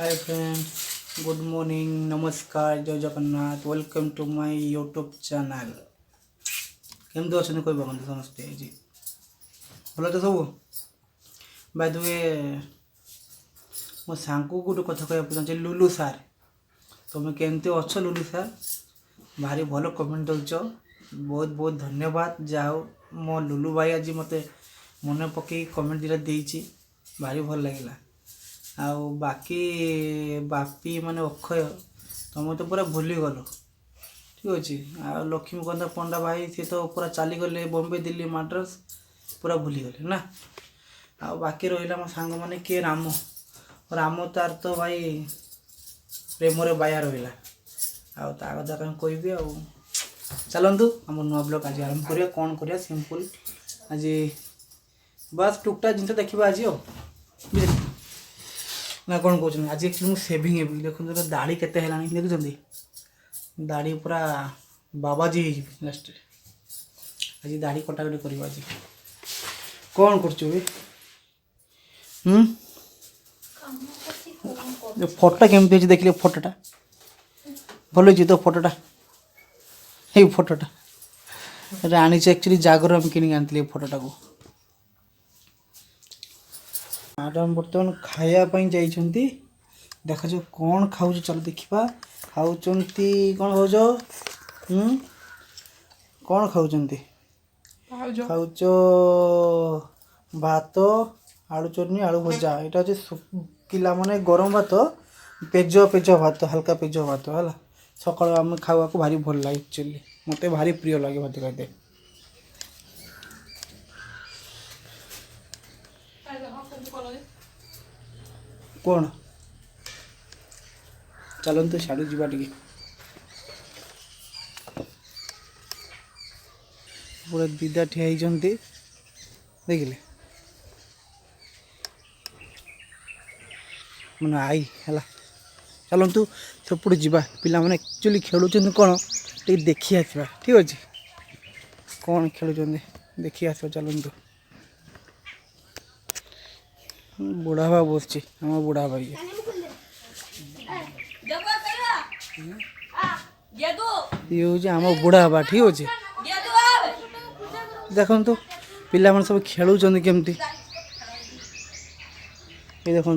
Hi friends, good morning, नमस्कार, जय Jagannath. Welcome to my YouTube channel. केमती अच्छे कोई भाई समस्ते जी भल तो सब। बाय द वे मो सांग को गोटे कथा कहना चाहिए, लुलु सार तुम्हें केमती अच्छ लुलु सार? भारी भल कमेंट दौच, बहुत बहुत धन्यवाद। जाओ मो लुलु भाई आज मत मन पकई कमेंट दिटा देती, भारी भल लगे। आउ बाकी बापी माने अक्षय तुम तो पूरा भूली गल, ठीक अच्छे। आ लक्ष्मीकांत पंडा भाई सी तो पूरा चली गले बॉम्बे दिल्ली मद्रास, पूरा भूली गले ना। आ बाकी रहा मो सांग मैंने किए राम राम तार तो भाई प्रेम बाया रहा कथा कहीं कहबी। आ चलतु आम नुआ ब्लॉग आज आरंभ करिया। कौन करिया सिंपल आज बस टुकटा जिन देखा आज ना कौन कहते आज एक्चुअली मुझे सेविंग हे देखते तो दाढ़ी केते हेलानी देखुं दाढ़ी पूरा बाबाजी लास्ट आज दाढ़ी कटाकटी कर आज कौन कर फोटो केमती अच्छे देखिए फोटोटा भल अच्छी तो फोटोटा ये फोटोटा आनी एक्चुअली जागर आम कि आनी फोटोटा को मैडम बर्तमान खायापाई जाइछन्ती। देखा जो कौन खाऊ चलो देखा खाऊंती कौन खाऊ कौन खाऊंती खाऊच भात आलू चटनी आलू भजा यहाँ हूँ शुखिला माने गरम भात पेज पेज भात हल्का पेज भात है सकाल आम खावा को भारी भल लगे। एक्चुअली मत भारी प्रिय लगे भात खाते। कौन चलते साड़ू जावा टे पूरा दीदा ठिया देखिले मैंने आई है। चलतु सेपटे जावा पिला मैंने एक्चुअली खेलुं कौन टे देखी आसवा, ठीक अच्छे। कौन खेलुं देखी आसवा चलतु। बुढ़ा बा बस आम बुढ़ा भाई ये हूँ आम बुढ़ा बा, ठीक अच्छे। देखु तो पिला मन सब खेलुं केमती ये देखु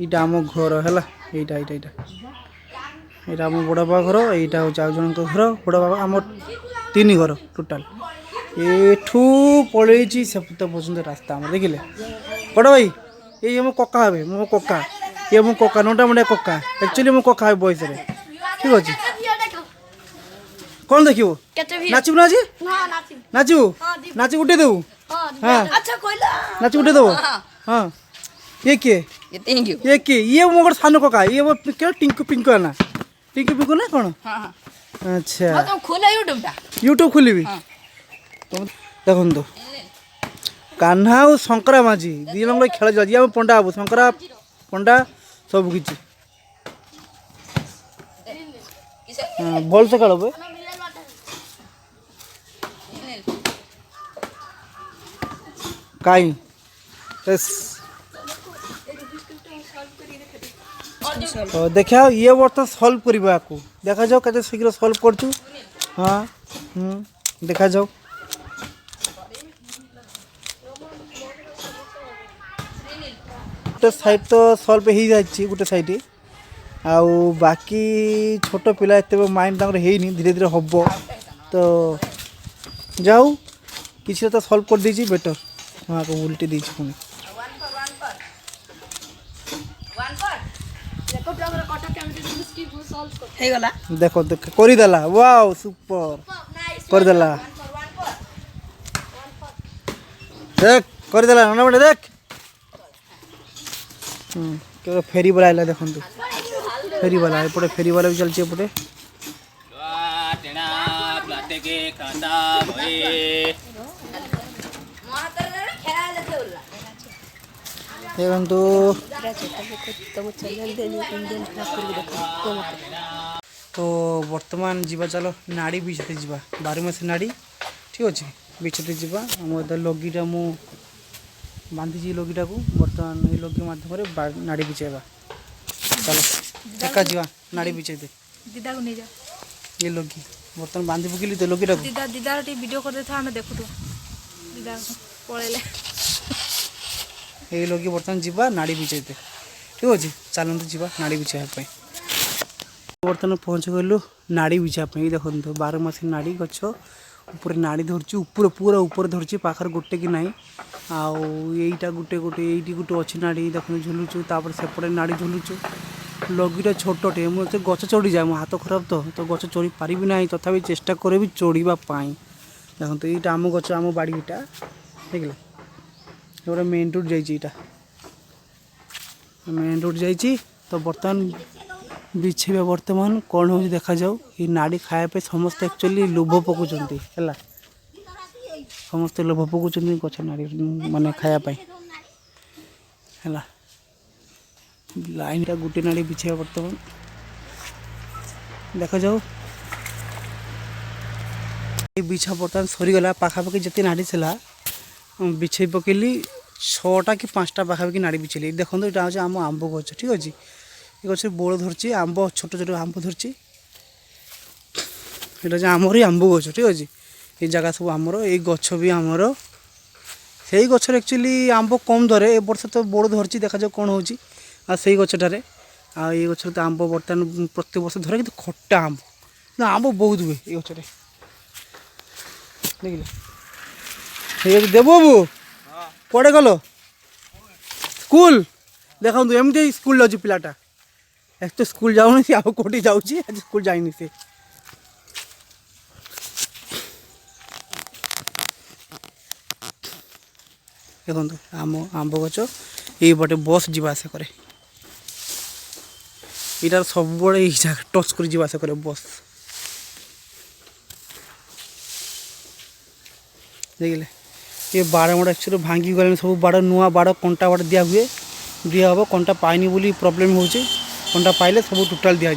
यहाँ आम घर है यहाँ आम बड़ा बा घर यहाँ हूँ आउ जन घर बड़ा बाबा आम तीन घर टोटाल एठू पलैची से पर्यटन रास्ता आम देखिले बड़ भाई ये मो कका हे मो कका ये मो कका नोटा मुंडिया कका एक्चुअली मो कका हे बयस ठीक अच्छे। कौन देखो नाचबू ना नाचबू नाच उठे देबू हाँ नाच उठे देव हाँ ये किए ये किए ये मो गोटे सान कका ये मो टिंकू पिंकू है ना टिंकू पिंकू ना कौन अच्छा यूट्यूब खोलि देखो कान्हा और शंकरा माझी दी जन खेल चलती पंडा बाबू शंकरा पंडा सब किसी भल से खेल कहीं तो देखा ये वर्ष सल्व करने को देखा जाओ कते शीघ्र सल्व कर हाँ देखा जाओ गोटे साइड तो सल्व हो जाए गोटे साइड आउ बाकी छोट पिला एत माइंड होनी धीरे धीरे हम तो जाऊ किसी तो सल्व कर दीजिए बेटर हाँ को उल्टी दी पुणी देखो देख करदेला वाओ सुपर करदेला देख करदेला ना बेटा देख फेरी वाला आइला देखो फेरी वाला एपटे फेरी वाला भी चलती एपटे देखो तो वर्तमान जीवा चलो नाड़ी बीचते जीवा 12 मास नाड़ी ठीक अच्छे बीचते जीवा आम लगीटा मु बांधी लगिटा को बर्तमान ये लगी मध्यम नाड़ी बिछेबा चलो एका जीवा नाड़ी बिछे दे दीदा को नहीं जा ये लगी बर्तमान बांधी पकेली तो लगिटा को दीदा दीदा टी वीडियो कर देथा हमें देखु तो दीदा पळेले ये लगी बर्तमान जीवा नाड़ी बिछे दे ठीक अच्छे चलते जीवा नाड़ी बिछाई बर्तमान पहुँच गलु नाड़ी बिछाई देखो 12 मासी नाड़ी गछ ऊपर नाड़ी धरची ऊपर पूरा ऊपर धरची पाखर गोटे कि नाई आईटा गोटे गोटे ये गोटे अच्छी नाड़ी देख झुलुचु तापर सेपटे नाड़ी झुलुचु लगीटा छोटे मुझे गच चढ़ी जाए मो हाथ खराब तो गच चढ़ी पारि ना तथा चेष्टा करे भी चढ़ापी देखो यहाँ आम गच आम बाड़ीटा देख गोटे मेन रोड जाइए मेन रोड जाइए तो बर्तमान बिछेबा बर्तमान कौन हो देखा जाऊ ये नाड़ी खायापे समस्त एक्चुअली लोभ पकाउछन्ती है समस्ते लोभ पकाउछन्ती गछ नाड़ी माने खायापे है लाइन टा गोटे नाड़ी बिछेबा बर्तमान देखा जाऊ ये बिछा बर्तमान सरीगला पाखापाखि जिते नाड़ी था बिछे पकेली 6टा कि 5टा पाखापाखि नाड़ी बिछेली देखो यहाँ हूँ आम आंब गछ ठीक अच्छे ये गच बोड़ धरची आंब छोट छोट आंब धरची ये आमर ही आंब गछ ठीक अच्छे ये जगह सब आमर ये गछ भी आमर से गच एक्चुअली आंब कम धरे ए वर्ष तो बोड़ धरची देखा जाओ कौन होची आ से गछटारे आ ये गच तो आंब बर्तमान प्रत्येक वर्ष धरे कि खट्टा आंब आंब बहुत हुए ये गचरे देखिले ये देव बाबू कड़े गल स्कूल देखो एमती स्कूल जाऊँ पिलाटा एक तो स्कूल जाऊनी सी आउ कोटी जाऊँगी आज स्कूल जाइनी से देखो आम आंब गच ये बटे बस जीवासा करे यार सब बड़े टच कर जीवासा करे बस देखिले ये बाड़ माड़ एक्चुअली भांगी गले सब बाड़ नुआ बाड़ कंटा बाड़ दिया हुए दिया हम कंटा पाइनी बोली प्रॉब्लम हो कंटा पाइले सब टोटाल दिया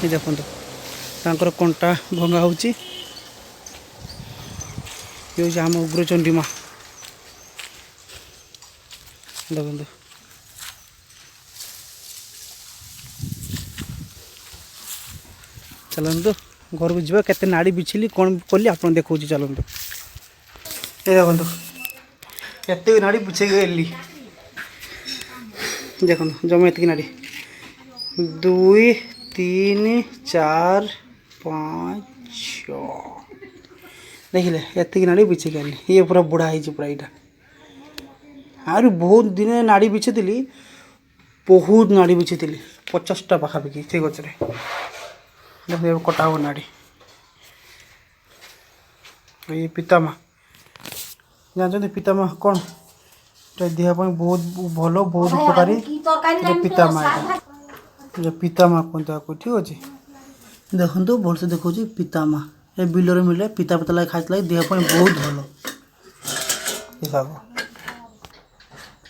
देखो तांकर कंटा भंगा हो आम उग्रचंडी माँ देखो चलतु घर को जा के नाड़ी बिछली कौन कली आप देखा चलतु ये देखो केते नाड़ी बिछे गली देखो जमा एत नाड़ी 2 3 4 5 6 देखिले एत नाड़ी बिछे गली ये पूरा बुढ़ा है पूरा यहाँ आर बहुत दिन नाड़ी बिछे बहुत नाड़ी बिछे 50टा पाखापाखि से गचरे देखो कटा हो नाड़ी ये पितामा जानते पितामा कौन देह बहुत भल बहुत उपकारी पितामा जो पितामा कहते ठीक अच्छे देखो भलसे देखो पितामा ये बिलर मिले पिता पिता लगे खाई देह बहुत भल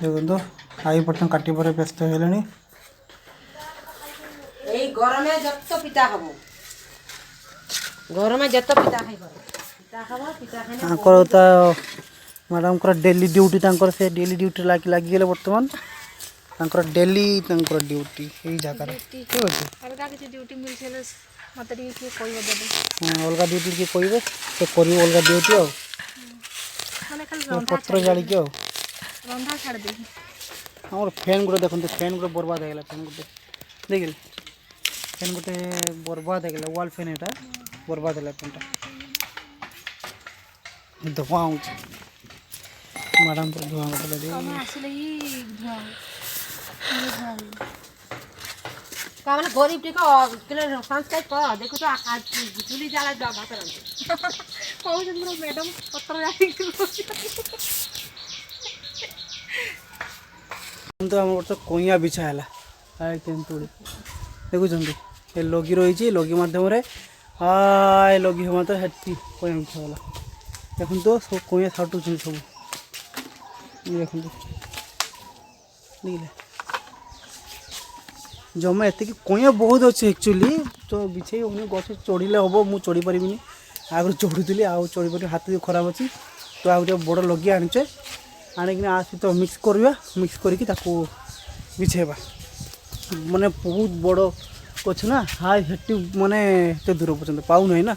देखो आई बर्तन काटे पर व्यस्त है गरम जत पिता हम गरम जत पिता खाई मैडम डेली ड्यूटी से डेली ड्यूटी लगिगले बर्तमान डेली ड्यूटी यही जगह ठीक अच्छे मत अलग ड्यूटी किए कहे से कर अलग ड्यूटी पत्र जाड़ी की रंधा छाड़ दे आम फैन गोटे देखते फैन गोटे बर्बाद हो फैन गोटे देख फैन गोटे बर्बाद हो वाल फैन यहाँ बर्बाद है फैनटा धुआं हो मैडम पर धुआं कामना गरीब टिका संस्कार कर देखो तो चुली जाला डबा करन मैडम पत्र तो आम वर्ष कईया बिछा है तेंतुड़ी देखुं ये लगी रही लगी मध्यम हाय लगी हम तो हेटी कईया बिछाला देखो तो सब कईया छाटुन सब देखो देखिले जमा एत कईया बहुत अच्छे एक्चुअली तो बिछे होनी गछ चढ़ले हम मुझे चढ़ी पारि आगे चढ़ुली आउ चढ़ी पारि हाथ खराब अच्छी तो आ गोटे बड़ लगिया आनिचे आनिकिना आ सहित मिक्स करवा मिक्स करके बिछेबा माने बहुत बड़ गछ ना हाई हेटी माने एते दूर पर्यंत पाऊ नहीं ना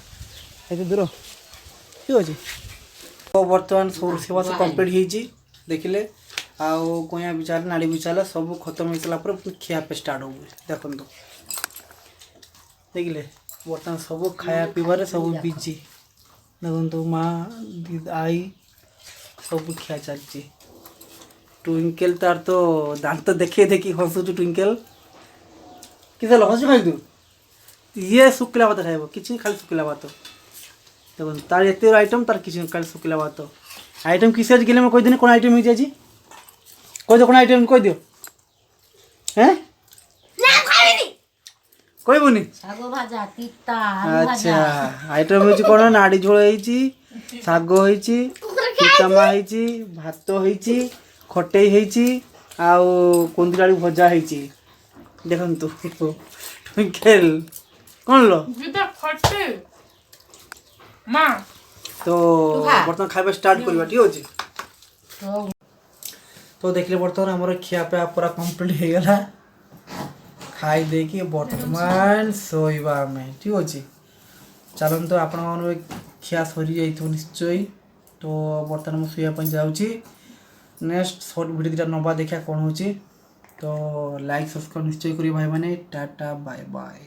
एते दूर ठीक अच्छे। तो बर्तमान सब सेवा सब कम्प्लीट होती देखिले आउ कइया बिचार नाड़ी बिचार सब खत्म हो सारा खिया पे स्टार्ट हो देखो देखिले बर्तमान सब खाया पीबार सब बिजी देखो माँ आई सब खिया चलती ट्विंकल तार तो दांत देखी देखी हसुच ट्विंकल कि हसु खाई तू ये शुक्ला भात खाइब कि खाली शुक्ला भात देखो तार एत आइटम तार कि खाली शुक्ला भात आइटम किस गले मैं कहीदेनी कौन आइटम हो कह दो कौन आइटम कह दियो हैं कहबुनि अच्छा आइटम हो कौन नाड़ी झोल होती शाग होती पितामा होती भात होती खटई होती आउ कुंदरी आलू भजा होती देखु ट्विंकल कौन लो तो बर्तमान खाଇବା स्टार्ट करवा ठीक अच्छे। तो देखिए बर्तमान आम खिया पिया पूरा कम्प्लीट हो गला खाई देकी बर्तमान शोवा में ठीक अच्छे। चलते आपण खिया सरी जाइए निश्चय तो बर्तमान मुझे शोवाई जाऊँगी नेक्स्ट शॉर्ट वीडियो दुटा नवा देखा कौन हो तो लाइक सब्सक्राइब निश्चय करिए भाई मैंने टाटा बाय बाय।